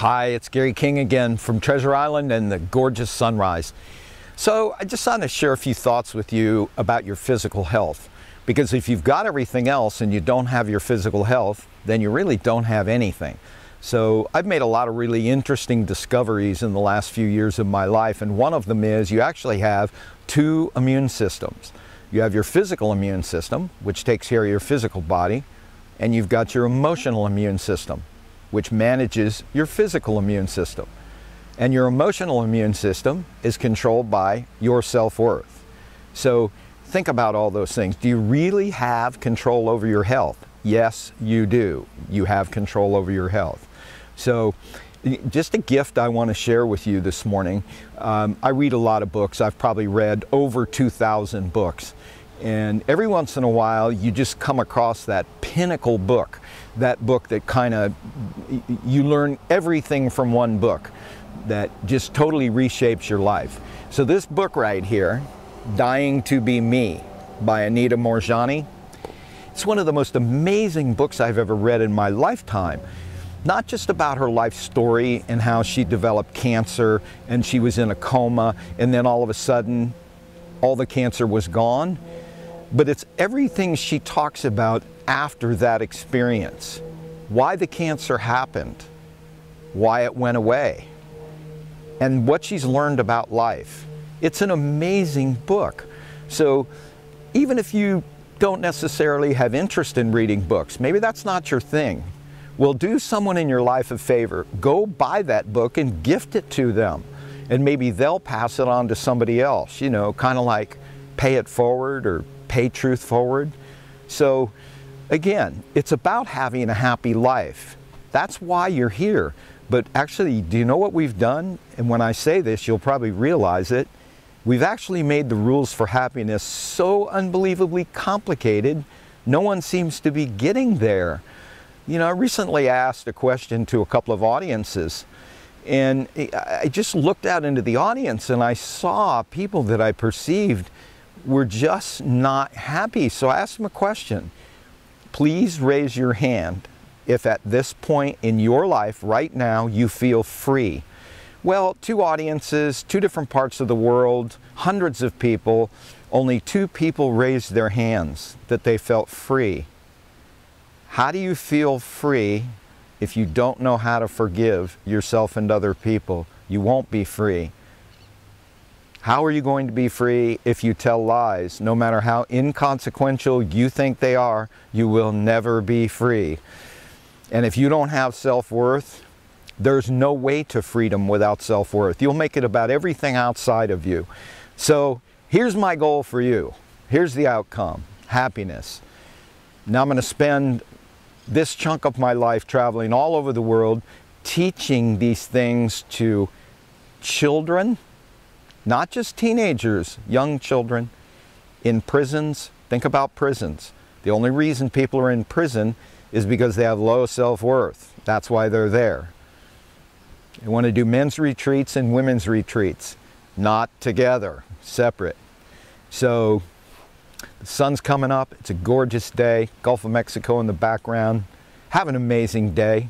Hi, it's Gary King again from Treasure Island and the gorgeous sunrise. So I just wanted to share a few thoughts with you about your physical health. Because if you've got everything else and you don't have your physical health, then you really don't have anything. So I've made a lot of really interesting discoveries in the last few years of my life, and one of them is you actually have two immune systems. You have your physical immune system, which takes care of your physical body, and you've got your emotional immune system, which manages your physical immune system. And your emotional immune system is controlled by your self-worth. So think about all those things. Do you really have control over your health? Yes, you do. You have control over your health. So just a gift I want to share with you this morning. I read a lot of books. I've probably read over 2,000 books. And every once in a while, you just come across that pinnacle book, that book that kind of, you learn everything from one book that just totally reshapes your life. So this book right here, Dying to Be Me by Anita Moorjani, it's one of the most amazing books I've ever read in my lifetime. Not just about her life story and how she developed cancer and she was in a coma and then all of a sudden all the cancer was gone, but it's everything she talks about after that experience. Why the cancer happened, why it went away, and what she's learned about life. It's an amazing book. So even if you don't necessarily have interest in reading books, maybe that's not your thing, well, do someone in your life a favor. Go buy that book and gift it to them. And maybe they'll pass it on to somebody else, you know, kind of like pay it forward or pay truth forward. So again, it's about having a happy life. That's why you're here. But actually, do you know what we've done? And when I say this, you'll probably realize it. We've actually made the rules for happiness so unbelievably complicated, no one seems to be getting there. You know, I recently asked a question to a couple of audiences, and I just looked out into the audience and I saw people that I perceived were just not happy. So I asked them a question. Please raise your hand if at this point in your life right now you feel free. Well, two audiences, two different parts of the world, hundreds of people, only two people raised their hands that they felt free. How do you feel free if you don't know how to forgive yourself and other people? You won't be free. How are you going to be free if you tell lies? No matter how inconsequential you think they are, you will never be free. And if you don't have self-worth, there's no way to freedom without self-worth. You'll make it about everything outside of you. So here's my goal for you. Here's the outcome, happiness. Now I'm going to spend this chunk of my life traveling all over the world, teaching these things to children, not just teenagers, young children, in prisons. Think about prisons. The only reason people are in prison is because they have low self-worth. That's why they're there. I want to do men's retreats and women's retreats, not together, separate. So the sun's coming up. It's a gorgeous day. Gulf of Mexico in the background. Have an amazing day.